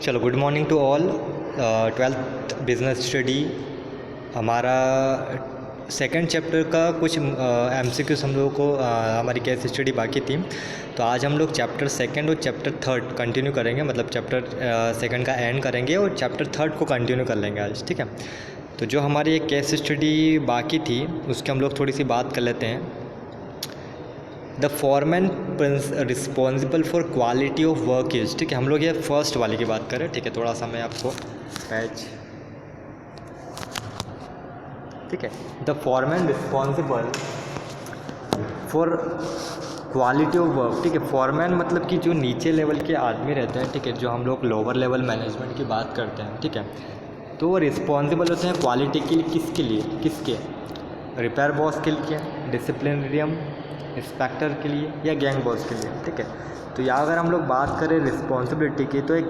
चलो, good morning to all. 12th business study हमारा second chapter का कुछ एमसीक्यूज हम लोगों को हमारी केस स्टडी बाकी थी। तो आज हम लोग चैप्टर सेकंड और चैप्टर थर्ड कंटिन्यू करेंगे, मतलब चैप्टर सेकंड का एंड करेंगे और चैप्टर थर्ड को कंटिन्यू कर लेंगे आज, ठीक है। तो जो हमारी एक केस स्टडी बाकी थी उसकी हम लोग थोड़ी सी बात कर लेते हैं। The foreman responsible for quality of work is, ठीक है। हम लोग ये फर्स्ट वाले की बात करें, ठीक है। थोड़ा सा मैं आपको पैच, ठीक है। The foreman responsible for quality of work, ठीक है। फॉरमैन मतलब कि जो नीचे लेवल के आदमी रहते हैं, ठीक है, जो हम लोग लोअर लेवल मैनेजमेंट की बात करते हैं, ठीक है। तो वो रिस्पॉन्सिबल होते हैं क्वालिटी के लिए, किसके लिए, किसके, रिपेयर बॉस के लिए, डिसिप्लिनरियम इंस्पेक्टर के लिए या गैंग बॉस के लिए, ठीक है। तो यहाँ अगर हम लोग बात करें रिस्पॉन्सिबिलिटी की, तो एक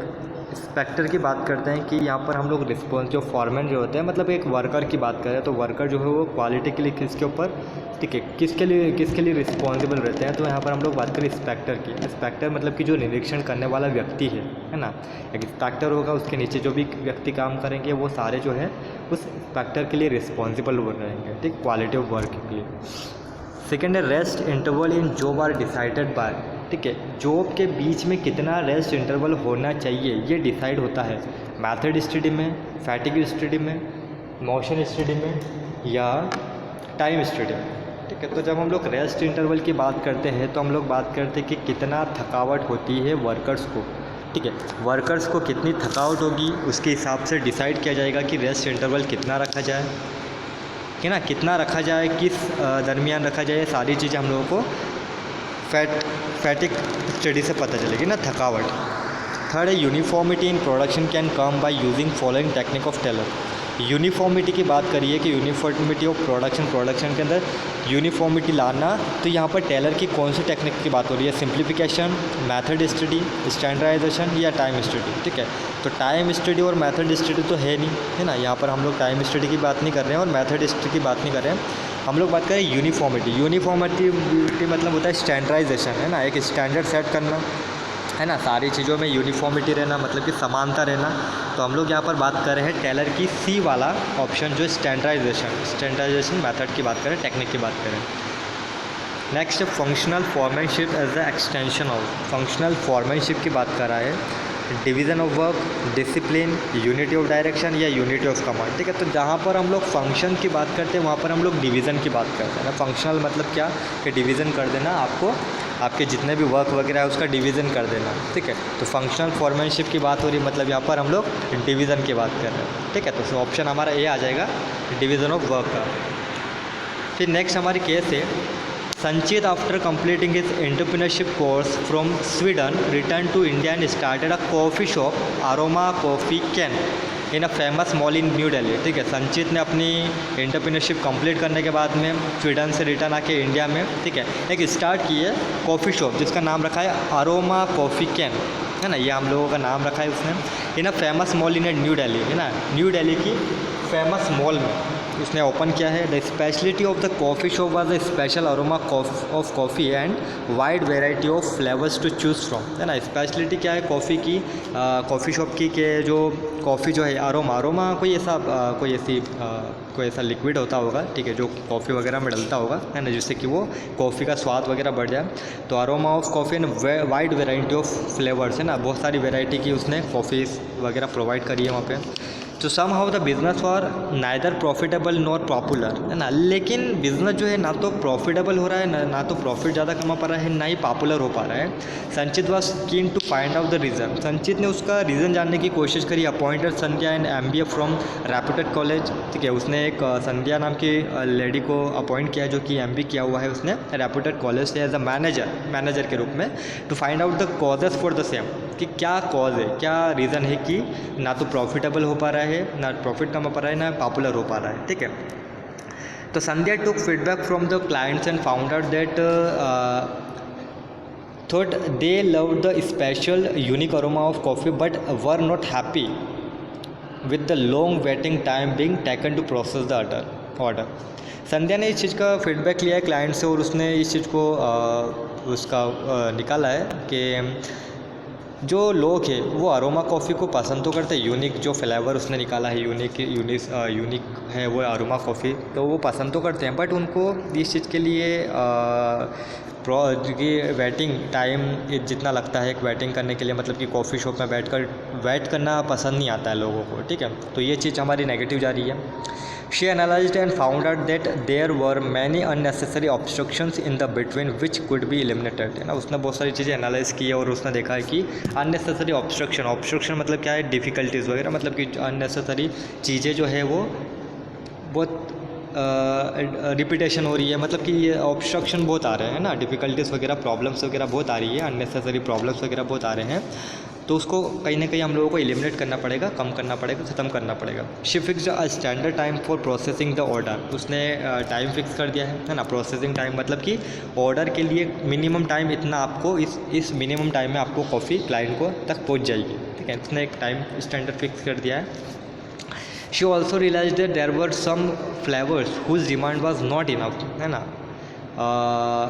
इंस्पेक्टर की बात करते हैं कि यहाँ पर हम लोग जो फॉरमैन जो होते हैं, मतलब एक वर्कर की बात करें तो वर्कर जो है वो क्वालिटी के लिए किसके ऊपर, ठीक है, किसके लिए रिस्पॉन्सिबल रहते हैं। तो यहाँ पर हम लोग बात करें इंस्पेक्टर की। इंस्पेक्टर मतलब कि जो निरीक्षण करने वाला व्यक्ति है ना। एक इंस्पेक्टर होगा, उसके नीचे जो भी व्यक्ति काम करेंगे वो सारे जो है उस इंस्पेक्टर के लिए रिस्पॉन्सिबल रहेंगे, ठीक, क्वालिटी ऑफ वर्क के लिए। सेकेंड है rest interval in job are decided by, ठीक है। जॉब के बीच में कितना रेस्ट इंटरवल होना चाहिए ये डिसाइड होता है मेथड स्टडी में, फैटिग स्टडी में, मोशन स्टडी में या टाइम स्टडी में, ठीक है। तो जब हम लोग रेस्ट इंटरवल की बात करते हैं तो हम लोग बात करते हैं कि कितना थकावट होती है वर्कर्स को, ठीक है। वर्कर्स को कितनी थकावट होगी उसके हिसाब से डिसाइड किया जाएगा कि रेस्ट इंटरवल कितना रखा जाए, है ना, कितना रखा जाए, किस दरमियान रखा जाए। सारी चीज़ें हम लोगों को फैटिक स्टडी से पता चलेगी ना, थकावट। थर्ड है uniformity in production can come by using following technique of Taylor. Uniformity की बात करिए कि यूनिफॉर्मिटी ऑफ प्रोडक्शन के अंदर यूनिफॉर्मिटी लाना, तो यहाँ पर टेलर की कौन सी टेक्निक की बात हो रही है, सिंप्लीफिकेशन, मेथड स्टडी, स्टैंडर्डाइजेशन या टाइम स्टडी, ठीक है। तो टाइम स्टडी और मेथड स्टडी तो है नहीं, है ना। यहाँ पर हम लोग टाइम स्टडी की बात नहीं कर रहे हैं और मेथड स्टडी की बात नहीं कर रहे हैं। हम लोग बात करें यूनिफॉर्मिटी मतलब होता है स्टैंडर्डाइजेशन, है ना, एक स्टैंडर्ड सेट करना, है ना, सारी चीज़ों में यूनिफॉर्मिटी रहना, मतलब कि समानता रहना। तो हम लोग यहाँ पर बात कर रहे हैं टेलर की सी वाला ऑप्शन, जो स्टैंडर्डाइजेशन मेथड की बात करें, टेक्निक की बात करें। Next functional foremanship as the extension of, functional foremanship की बात कर रहा है division of work, discipline, unity of direction या यूनिटी ऑफ कमांड, ठीक है। तो जहाँ पर हम लोग फंक्शन की बात करते हैं वहाँ पर हम लोग डिवीज़न की बात करते हैं ना। फंक्शनल मतलब क्या कि डिवीज़न कर देना, आपको आपके जितने भी वर्क वगैरह है उसका डिवीज़न कर देना, ठीक है। तो फंक्शनल फॉर्मैनशिप की बात हो रही है, मतलब यहाँ पर हम लोग डिवीज़न की बात कर रहे हैं, ठीक है। तो ऑप्शन हमारा ए आ जाएगा, डिवीज़न ऑफ वर्क का। फिर नेक्स्ट हमारी केस है संचित after completing his entrepreneurship course from Sweden returned to India and started a coffee shop Aroma Coffee Can in a famous mall in New Delhi, ठीक है। संचित ने अपनी एंटरप्रेन्योरशिप कंप्लीट करने के बाद में स्वीडन से रिटर्न आके इंडिया में, ठीक है, एक स्टार्ट की है कॉफ़ी शॉप जिसका नाम रखा है अरोमा कॉफ़ी कैन, है ना। ये हम लोगों का नाम रखा है उसने, in a famous mall in New Delhi, है ना, न्यू दिल्ली की फेमस मॉल में उसने ओपन किया है। The speciality of the coffee shop was the special aroma of coffee and wide variety of flavours to choose from, है ना। स्पेशलिटी क्या है कॉफ़ी की, कॉफ़ी शॉप की, के जो कॉफ़ी जो है अरोमा कोई ऐसा लिक्विड होता होगा, ठीक है, जो कॉफ़ी वगैरह में डलता होगा, है ना, जिससे कि वो कॉफ़ी का स्वाद वगैरह बढ़ जाए। तो aroma of coffee and wide variety of flavours, है ना, बहुत सारी वेराइटी की उसने कॉफ़ीज़ वगैरह प्रोवाइड करी है वहाँ पे। तो somehow the business for neither profitable nor popular, है ना। लेकिन बिज़नेस जो है ना तो प्रॉफिटेबल हो रहा है, ना तो प्रॉफिट ज़्यादा कमा पा रहा है, ना ही पॉपुलर हो पा रहा है। Sanchit was keen to find out the reason, Sanchit ने उसका रीज़न जानने की कोशिश करी। Appointed Sandhya and MBA from reputed college, ठीक है। उसने एक संध्या नाम की लेडी को अपॉइंट किया जो कि MBA किया हुआ है उसने रेप्यूटेड कॉलेज से एज अ मैनेजर के रूप में, to find out the causes for the same, कि क्या कॉज है, क्या रीज़न है कि ना तो प्रॉफिटेबल हो पा रहा है, ना प्रॉफिट कमा पा रहा है, ना पॉपुलर हो पा रहा है, ठीक है। तो Sandhya took feedback from the clients and found out that thought they love the special unique aroma of coffee but were not happy with the long waiting time being taken to process the order. Sandhya ने इस चीज़ का feedback लिया है client से और उसने इस चीज़ को उसका निकाला है कि जो लोग हैं वो अरोमा कॉफ़ी को पसंद तो करते हैं, यूनिक जो फ्लेवर उसने निकाला है, यूनिक है वो अरोमा कॉफ़ी, तो वो पसंद तो करते हैं, बट उनको इस चीज़ के लिए वेटिंग टाइम जितना लगता है एक वेटिंग करने के लिए, मतलब कि कॉफ़ी शॉप में बैठकर वेट करना पसंद नहीं आता है लोगों को, ठीक है। तो ये चीज़ हमारी नेगेटिव जा रही है। She analyzed and found out that there were many unnecessary obstructions in the between which could be eliminated, है ना। उसने बहुत सारी चीज़ें एनालाइज की है और उसने देखा है कि अननेसेसरी ऑब्स्ट्रक्शन मतलब क्या है, डिफ़िकल्टीज़ वगैरह, मतलब कि अननेसेसरी चीज़ें जो है वो बहुत रिपीटेशन हो रही है, मतलब कि ये ऑब्स्ट्रक्शन बहुत आ रहे हैं ना, डिफ़िकल्टीज़ वगैरह, प्रॉब्लम्स वगैरह बहुत आ रही है, अननेसेसरी प्रॉब्लम्स वगैरह बहुत आ रहे हैं, तो उसको कहीं ना कहीं हम लोगों को एलिमिनेट करना पड़ेगा, कम करना पड़ेगा, ख़त्म करना पड़ेगा। She fixed a standard time for processing the order, उसने टाइम फिक्स कर दिया है ना। प्रोसेसिंग टाइम मतलब कि ऑर्डर के लिए मिनिमम टाइम इतना आपको इस मिनिमम टाइम में आपको कॉफ़ी क्लाइंट को तक पहुंच जाएगी, ठीक है। उसने एक टाइम स्टैंडर्ड फिक्स कर दिया है। She also realized that there were some flavors whose demand was not enough, है ना।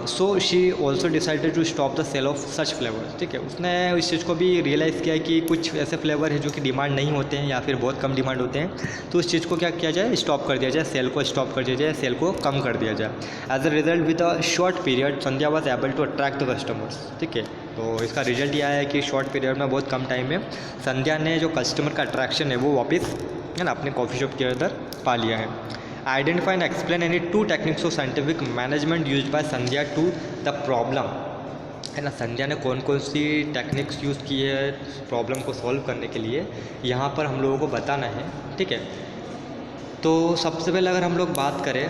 So she also decided to stop the sale of such flavours, ठीक है। उसने इस चीज़ को भी रियलाइज़ किया कि कुछ ऐसे फ्लेवर है जो कि डिमांड नहीं होते हैं या फिर बहुत कम डिमांड होते हैं, तो उस चीज़ को क्या किया जाए, स्टॉप कर दिया जाए, सेल को स्टॉप कर दिया जाए, सेल को कम कर दिया जाए। As a result with a short period Sandhya was able to attract the customers, ठीक है। तो इसका रिजल्ट यह है कि शॉर्ट पीरियड में, बहुत कम टाइम में संध्या ने जो कस्टमर का अट्रैक्शन है वो वापस, है ना, अपने कॉफ़ी शॉप के अंदर पा लिया है। Identify and explain any 2 techniques of scientific management use by Sandhya to the problem, है ना। संध्या ने कौन कौन सी टेक्निक्स यूज़ की है प्रॉब्लम को सॉल्व करने के लिए, यहाँ पर हम लोगों को बताना है, ठीक है। तो सबसे पहले अगर हम लोग बात करें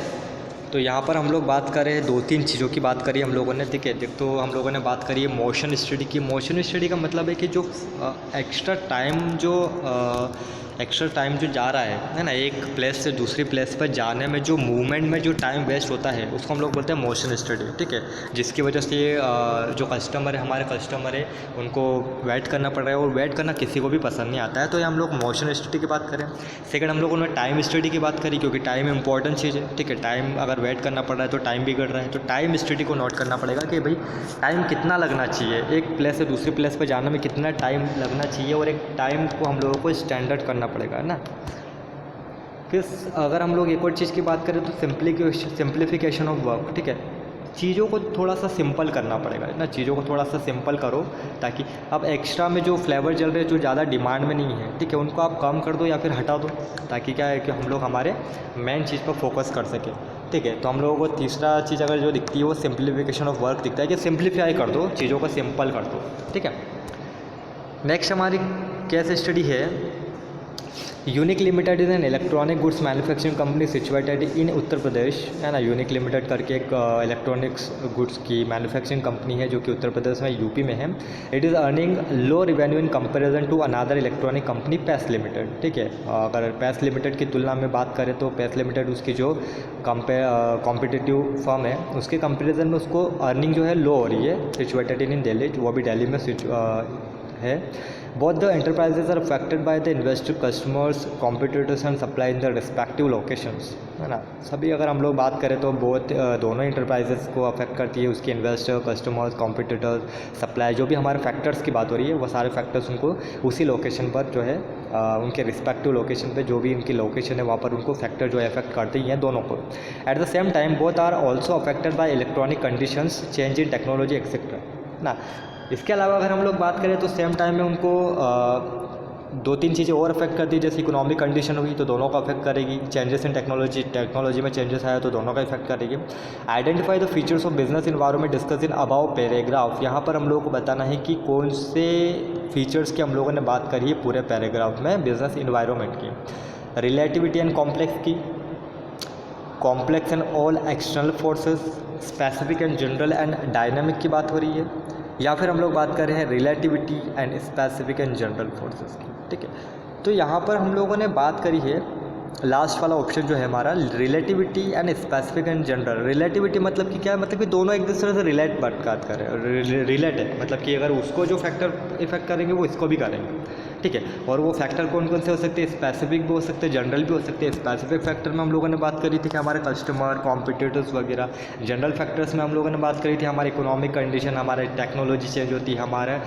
तो यहाँ पर हम लोग बात करें 2-3 चीज़ों की बात करी हम लोगों ने, ठीक है। तो हम लोगों ने बात करी है मोशन स्टडी की। मोशन स्टडी का मतलब है कि जो एक्स्ट्रा टाइम जो जा रहा है ना, एक प्लेस से दूसरी प्लेस पर जाने में जो मूवमेंट में जो टाइम वेस्ट होता है उसको हम लोग बोलते हैं मोशन स्टडी, ठीक है। जिसकी वजह से जो कस्टमर है, हमारे कस्टमर है, उनको वेट करना पड़ रहा है, और वेट करना किसी को भी पसंद नहीं आता है, तो ये हम लोग मोशन स्टडी की बात करें। सेकंड हम लोगों ने टाइम स्टडी की बात करी, क्योंकि टाइम इंपॉर्टेंट चीज़ है, ठीक है। टाइम अगर वेट करना पड़ रहा है तो टाइम बिगड़ रहा है, तो टाइम स्टडी को नोट करना पड़ेगा कि भाई टाइम कितना लगना चाहिए, एक प्लेस से दूसरी प्लेस पर जाने में कितना टाइम लगना चाहिए, और एक टाइम को हम लोगों को स्टैंडर्ड करना पड़ेगा, है ना। फिर अगर हम लोग एक और चीज़ की बात करें तो सिंप्लीफिकेशन ऑफ वर्क, ठीक है। चीज़ों को थोड़ा सा सिंपल करना पड़ेगा ना, चीज़ों को थोड़ा सा सिंपल करो, ताकि अब एक्स्ट्रा में जो फ्लेवर चल रहे हैं जो ज़्यादा डिमांड में नहीं है, ठीक है, उनको आप कम कर दो या फिर हटा दो, ताकि क्या है कि हम लोग हमारे मेन चीज़ पर फोकस कर सकें, ठीक है। तो हम लोगों को तीसरा चीज़ अगर जो दिखती है वो सिंप्लीफिकेशन ऑफ वर्क दिखता है, कि सिंप्लीफाई कर दो, चीज़ों को सिंपल कर दो, ठीक है। नेक्स्ट हमारी केस स्टडी है unique limited is an electronic goods manufacturing company situated in Uttar Pradesh, है ना। यूनिक लिमिटेड करके एक इलेक्ट्रॉनिक्स गुड्स की मैन्युफैक्चरिंग कंपनी है जो कि उत्तर प्रदेश में, यूपी में है। It is earning low revenue in comparison to another electronic company Pace limited, ठीक है। अगर पैस लिमिटेड की तुलना में बात करें तो पैस लिमिटेड उसकी जो कॉम्पिटिटिव फर्म है उसके कंपेरिजन में उसको अर्निंग जो है लो हो रही है। सिचुएटेड इन दिल्ली, वो भी दिल्ली में है। Both the enterprises are affected by the investor customers competitors and supply in the respective locations, है ना। सभी अगर हम लोग बात करें तो दोनों इंटरप्राइजेस को अफेक्ट करती है, उसके इन्वेस्टर, कस्टमर्स, कॉम्पिटिटर्स, सप्लाई, जो भी हमारे फैक्टर्स की बात हो रही है वो सारे फैक्टर्स उनको उसी लोकेशन पर जो है उनके रिस्पेक्टिव लोकेशन पे जो भी उनकी लोकेशन है वहाँ पर उनको फैक्टर जो है अफेक्ट करते ही हैं दोनों को। At the same time both are also affected by electronic conditions, change in technology etcetera, ना। इसके अलावा अगर हम लोग बात करें तो सेम टाइम में उनको 2-3 चीज़ें और अफेक्ट करती है, जैसे इकोनॉमिक कंडीशन हुई तो दोनों को अफेक्ट करेगी, चेंजेस इन टेक्नोलॉजी में चेंजेस आया तो दोनों का इफेक्ट करेगी। Identify the features of business environment discuss in above paragraph, यहाँ पर हम लोगों को बताना है कि कौन से फीचर्स की हम लोगों ने बात करी है पूरे पैराग्राफ में बिजनेस इन्वायरमेंट की। रिलेटिविटी एंड कॉम्प्लेक्स की, complex and all external forces, specific and general and dynamic की बात हो रही है, या फिर हम लोग बात कर रहे हैं relativity and specific and general forces की, ठीक है। तो यहाँ पर हम लोगों ने बात करी है लास्ट वाला ऑप्शन जो है हमारा, relativity and specific and general. Relativity मतलब कि क्या है, मतलब कि दोनों एक दूसरे से रिलेट बात कर रहे हैं, रिलेट है मतलब कि अगर उसको जो फैक्टर इफेक्ट करेंगे वो इसको भी करेंगे, ठीक है। और वो फैक्टर कौन कौन से हो सकते हैं, स्पेसिफिक भी हो सकते हैं, जनरल भी हो सकते हैं। स्पेसिफिक फैक्टर में हम लोगों ने बात करी थी कि हमारे कस्टमर, कॉम्पिटिटर्स वगैरह। जनरल फैक्टर्स में हम लोगों ने बात करी थी हमारे इकोनॉमिक कंडीशन, हमारे टेक्नोलॉजी चेंज होती है, हमारे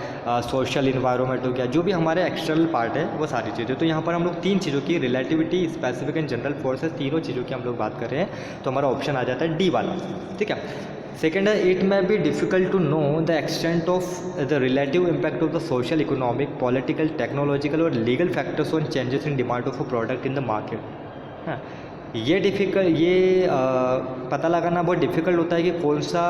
सोशल इन्वायरमेंट हो गया, जो भी हमारे एक्सटर्नल पार्ट है वो सारी चीज़ें। तो यहाँ पर हम लोग तीन चीज़ों की, relativity, specific and general forces, तीनों चीज़ों की हम लोग बात कर रहे हैं। तो हमारा ऑप्शन आ जाता है डी वाला, ठीक है। सेकेंड है, it may be difficult to know the extent of the relative impact of the social, economic, political, technological और legal factors on changes in demand of a product in the market. हाँ, ये पता लगाना बहुत difficult होता है कि कौन सा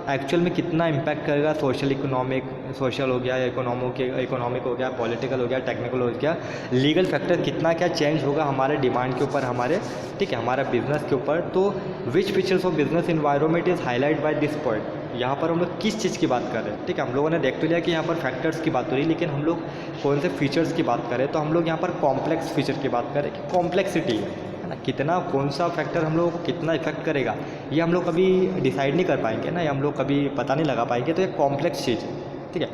एक्चुअल में कितना इम्पैक्ट करेगा, सोशल इकोनॉमिक, सोशल हो गया, इकोनॉमिक हो गया, पॉलिटिकल हो गया, टेक्निकल हो गया, लीगल फैक्टर कितना क्या चेंज होगा हमारे डिमांड के ऊपर, हमारे, ठीक है, हमारा बिजनेस के ऊपर। तो which features of business environment is highlight by this point. यहाँ पर हम लोग किस चीज़ की बात कर रहे हैं, ठीक है। हम लोगों ने देख तो लिया कि यहाँ पर फैक्टर्स की बात हो रही है, लेकिन हम लोग कौन से फीचर्स की बात करें, तो हम लोग यहाँ पर कॉम्प्लेक्स फीचर की बात करें कि कॉम्प्लेक्सिटी है ना, कितना कौन सा फैक्टर हम लोगों को कितना इफेक्ट करेगा, ये हम लोग कभी डिसाइड नहीं कर पाएंगे ना, ये हम लोग कभी पता नहीं लगा पाएंगे। तो ये कॉम्प्लेक्स चीज़ है, ठीक है।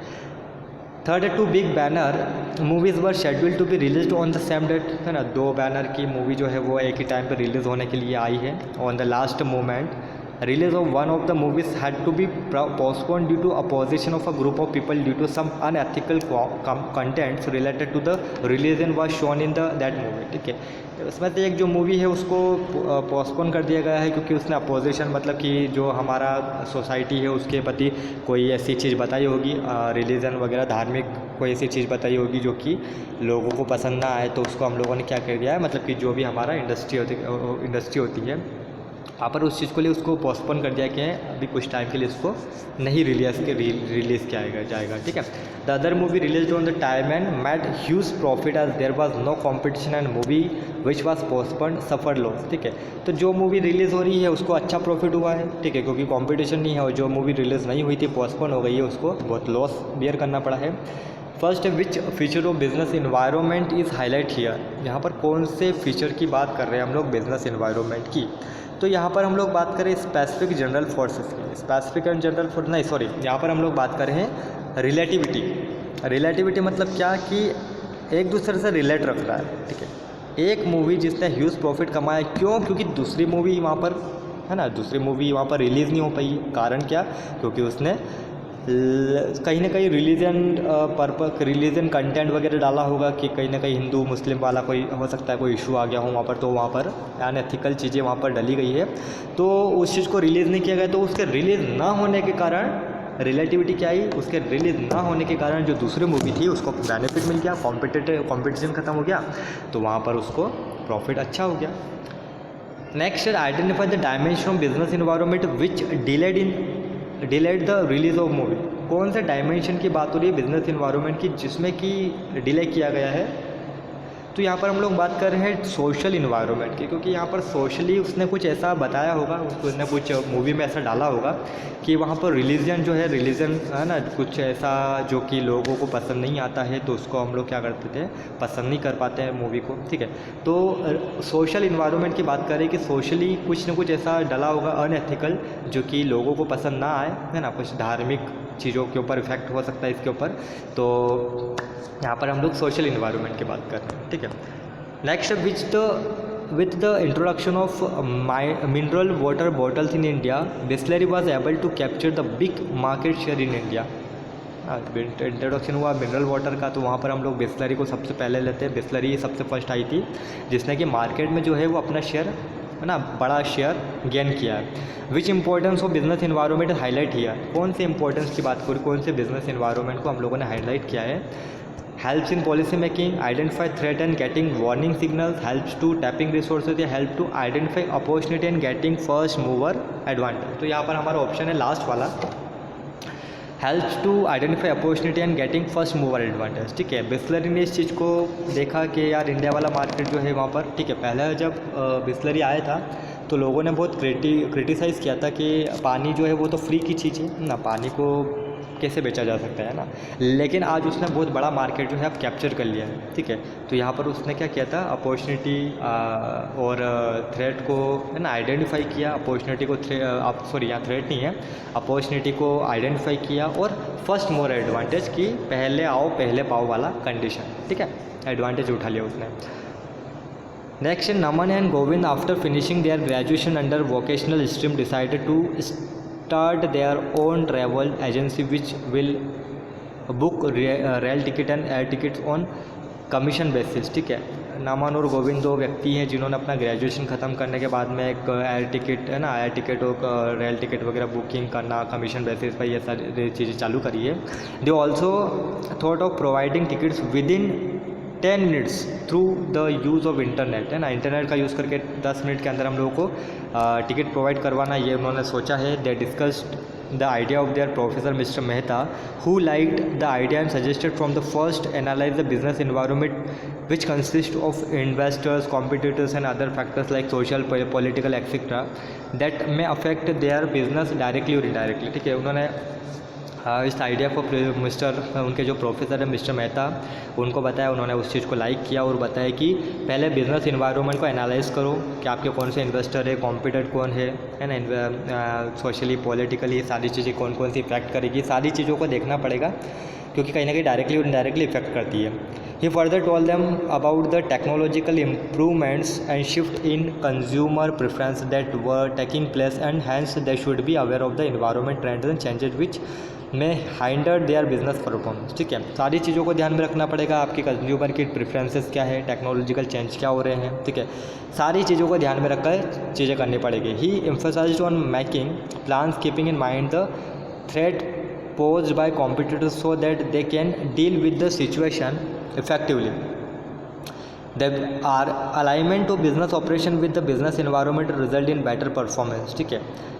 थर्ड है, two big banner movies were schedule to be release on the same date, है ना। 2 बैनर की मूवी जो है वो एक ही टाइम पर रिलीज़ होने के लिए आई है। On the last moment release of one of the movies had to be postponed due to opposition of a group of people due to some unethical contents related to the release and was shown in that movie, ठीक है। उसमें से एक जो movie है उसको postpone कर दिया गया है क्योंकि उसने अपोजिशन, मतलब कि जो हमारा सोसाइटी है उसके प्रति कोई ऐसी चीज़ बताई होगी, रिलीजन वगैरह, धार्मिक कोई ऐसी चीज़ बताई होगी जो कि लोगों को पसंद ना आए, तो उसको हम लोगों ने क्या कर दिया है, मतलब कि जो भी हमारा इंडस्ट्री होती है वहाँ पर उस चीज़ को लिए उसको पोस्टपोन कर दिया गया है, अभी कुछ टाइम के लिए उसको नहीं रिलीज़ किया जाएगा, ठीक है। The other movie release on the time and made huge profit as there was no competition and movie which was postponed suffer loss, ठीक है। तो जो मूवी रिलीज़ हो रही है उसको अच्छा प्रॉफिट हुआ है, ठीक है, क्योंकि कंपटीशन नहीं है, और जो मूवी रिलीज़ नहीं हुई थी, पोस्टपोन हो गई है, उसको बहुत लॉस बियर करना पड़ा है। फर्स्ट है, which feature of business environment is highlight here. यहाँ पर कौन से फीचर की बात कर रहे हैं हम लोग बिजनेस इन्वायरमेंट की, तो यहाँ पर हम लोग बात करें स्पेसिफिक जनरल फोर्सेस की, स्पेसिफिक एंड जनरल फोर्स नहीं, सॉरी, यहाँ पर हम लोग बात कर रहे हैं रिलेटिविटी। रिलेटिविटी मतलब क्या कि एक दूसरे से रिलेट रख रहा है, ठीक है। एक मूवी जिसने ह्यूज प्रॉफिट कमाया, क्यों, क्योंकि दूसरी मूवी वहाँ पर, है ना, दूसरी मूवी वहाँ पर रिलीज़ नहीं हो पाई। कारण क्या, क्योंकि उसने कहीं ना कहीं रिलीजन कंटेंट वगैरह डाला होगा कि कहीं ना कहीं हिंदू मुस्लिम वाला कोई हो सकता है, कोई इशू आ गया हो वहाँ पर, तो वहाँ पर अनएथिकल चीज़ें वहाँ पर डली गई है, तो उस चीज़ को रिलीज़ नहीं किया गया। तो उसके रिलीज़ ना होने के कारण रिलेटिविटी क्या आई, उसके रिलीज़ ना होने के कारण जो दूसरी मूवी थी उसको बेनिफिट मिल गया, कॉम्पिटिशन ख़त्म हो गया, तो वहाँ पर उसको प्रॉफिट अच्छा हो गया। Next, identify the dimension of business environment which delayed the release of movie. कौन से डायमेंशन की बात हो रही है बिजनेस इन्वायरमेंट की जिसमें कि डिले किया गया है, तो यहाँ पर हम लोग बात कर रहे हैं सोशल इन्वायरमेंट की, क्योंकि यहाँ पर सोशली उसने कुछ ऐसा बताया होगा, उसने कुछ मूवी में ऐसा डाला होगा कि वहाँ पर रिलीजन है ना, कुछ ऐसा जो कि लोगों को पसंद नहीं आता है, तो उसको हम लोग क्या करते थे, पसंद नहीं कर पाते हैं मूवी को, ठीक है। तो सोशल इन्वायरमेंट की बात करें कि सोशली कुछ न कुछ ऐसा डला होगा अनएथिकल जो कि लोगों को पसंद ना आए, है ना, कुछ धार्मिक चीज़ों के ऊपर इफेक्ट हो सकता है इसके ऊपर, तो यहाँ पर हम लोग सोशल इन्वायरमेंट की बात कर रहे हैं, ठीक है। Next, with the introduction of mineral water bottles in India, Bisleri was able to capture the big market share in India. Introduction हुआ मिनरल वाटर का, तो वहाँ पर हम लोग बिस्लरी को सबसे पहले लेते हैं। बिस्लरी सबसे फर्स्ट आई थी जिसने कि मार्केट में जो है वो अपना शेयर, है ना, बड़ा शेयर गेन किया है। Which importance of business environment highlight किया, कौन से इंपॉर्टेंस की बात करूँ, कौन से बिजनेस इन्वायरमेंट को हम लोगों ने हाईलाइट किया है। Helps in policy making, identify threat and getting warning signals, helps to tapping resources, या help to identify opportunity and getting first mover advantage. तो यहाँ पर हमारा ऑप्शन है लास्ट वाला, helps to identify opportunity and getting first mover advantage, ठीक है। बिस्लरी ने इस चीज़ को देखा कि यार इंडिया वाला मार्केट जो है वहाँ पर, ठीक है, पहले जब बिस्लरी आया था तो लोगों ने बहुत क्रिटिसाइज़ किया था कि पानी जो है वो तो फ्री की चीज़ है ना, पानी को कैसे बेचा जा सकता है ना। लेकिन आज उसने बहुत बड़ा मार्केट जो है अब कैप्चर कर लिया है, ठीक है। तो यहाँ पर उसने क्या किया था, अपॉर्चुनिटी और थ्रेट को है ना आइडेंटिफाई किया, अपॉर्चुनिटी को यहाँ थ्रेट नहीं है, अपॉर्चुनिटी को आइडेंटिफाई किया और फर्स्ट मोर एडवांटेज की पहले आओ पहले पाओ वाला कंडीशन, ठीक है, एडवांटेज उठा लिया उसने। Next, Naman and Govind after finishing their graduation under vocational stream decided to start their own travel agency which will book rail ticket and air tickets on commission basis, ठीक है। नमन और गोविंद दो व्यक्ति हैं जिन्होंने अपना ग्रेजुएशन ख़त्म करने के बाद में एक एयर टिकट है ना, एयर टिकट और रेल टिकट वगैरह बुकिंग करना कमीशन बेसिस पर, ये सारी चीज़ें चालू करी है। They also thought of providing tickets with in 10 minutes through the use of internet, है ना, इंटरनेट का यूज़ करके 10 मिनट के अंदर हम लोगों को टिकट प्रोवाइड करवाना, ये उन्होंने सोचा है। दे discussed the idea of their professor Mr. Mehta, who liked the idea and suggested from the first analyze the business environment which consists of investors, competitors and other factors like social, political etc that may affect their business directly or indirectly, ठीक है। उन्होंने इस idea को उनके जो professor है mister Mehta उनको बताया, उन्होंने उस चीज़ को लाइक किया और बताया कि पहले बिज़नेस इन्वायरमेंट को एनालाइज करो कि आपके कौन से इन्वेस्टर है, कॉम्पिटिटर कौन है ना, सोशली पॉलिटिकली सारी चीज़ें कौन कौन सी इफेक्ट करेगी, सारी चीज़ों को देखना पड़ेगा क्योंकि कहीं ना कहीं डायरेक्टली और इनडायरेक्टली इफेक्ट करती है। He further told them about the technological improvements and shift in consumer preference that were taking place and hence they should be aware of the environment trends and changes which may hinder their business performance, ठीक है। सारी चीज़ों को ध्यान में रखना पड़ेगा, आपकी कंज्यूमर की प्रेफरेंसेस क्या है, टेक्नोलॉजिकल चेंज क्या हो रहे हैं, ठीक है, सारी चीज़ों को ध्यान में रखकर चीज़ें करनी पड़ेगी। He emphasized on making plans keeping in mind the threat posed by competitors so that they can deal with the situation effectively. The alignment to business operation with the business environment result in better performance, ठीक है।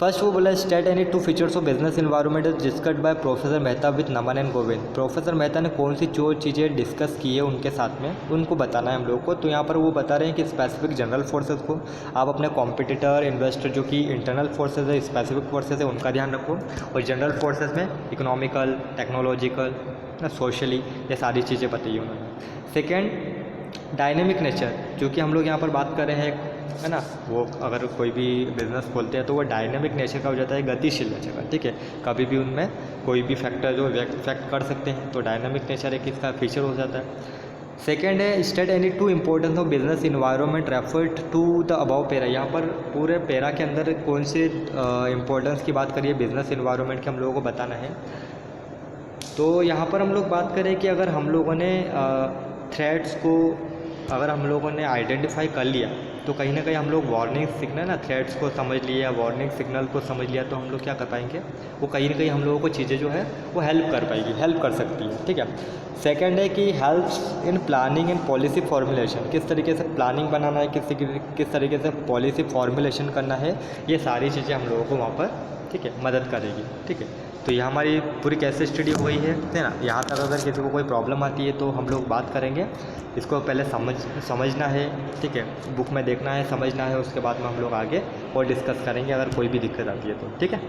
First वो बोला state any 2 features of business environment is discussed by professor Mehta with Naman and Govind. Professor Mehta ने कौन सी जो चीज़ें discuss की है उनके साथ में उनको बताना है हम लोग को। तो यहाँ पर वो बता रहे हैं कि स्पेसिफिक जनरल फोर्सेस को आप अपने कॉम्पिटिटर इन्वेस्टर जो कि इंटरनल फोर्सेस है, स्पेसिफिक फोर्सेस है, उनका ध्यान रखो, और जनरल फोर्सेस में इकोनॉमिकल, टेक्नोलॉजिकल, सोशली, ये सारी चीज़ें बताई उन्होंने। सेकेंड, डायनेमिक नेचर, जो कि हम लोग यहाँ पर बात कर रहे हैं, है ना, वो अगर कोई भी बिज़नेस खोलते हैं तो वो डायनेमिक नेचर का हो जाता है, गतिशील नेचर का, ठीक है। कभी भी उनमें कोई भी फैक्टर जो इफेक्ट कर सकते हैं, तो डायनेमिक नेचर एक इसका फीचर हो जाता है। सेकेंड है state any 2 importance of business environment referred to the above para. यहाँ पर पूरे पैरा के अंदर कौन से इंपॉर्टेंस की बात करिए बिजनेस इन्वायरमेंट के हम लोगों को बताना है। तो यहाँ पर हम लोग बात करें कि अगर हम लोगों ने थ्रेट्स को अगर हम लोगों ने आइडेंटिफाई कर लिया तो कहीं ना कहीं हम लोग वार्निंग सिग्नल ना, थ्रेट्स को समझ लिया, वार्निंग सिग्नल को समझ लिया, तो हम लोग क्या कर पाएंगे, वो कहीं ना कहीं हम लोगों को चीज़ें जो है वो हेल्प कर पाएगी, हेल्प कर सकती है, ठीक है। सेकंड है कि helps in planning and policy formulation, किस तरीके से प्लानिंग बनाना है, किस तरीके से पॉलिसी फॉर्मुलेशन करना है, ये सारी चीज़ें हम लोगों को वहाँ पर, ठीक है, मदद करेगी, ठीक है। तो ये हमारी पूरी केस स्टडी हो गई है ना। यहाँ तक अगर किसी को कोई प्रॉब्लम आती है तो हम लोग बात करेंगे, इसको पहले समझना है, ठीक है, बुक में देखना है, समझना है, उसके बाद में हम लोग आगे और डिस्कस करेंगे अगर कोई भी दिक्कत आती है तो, ठीक है।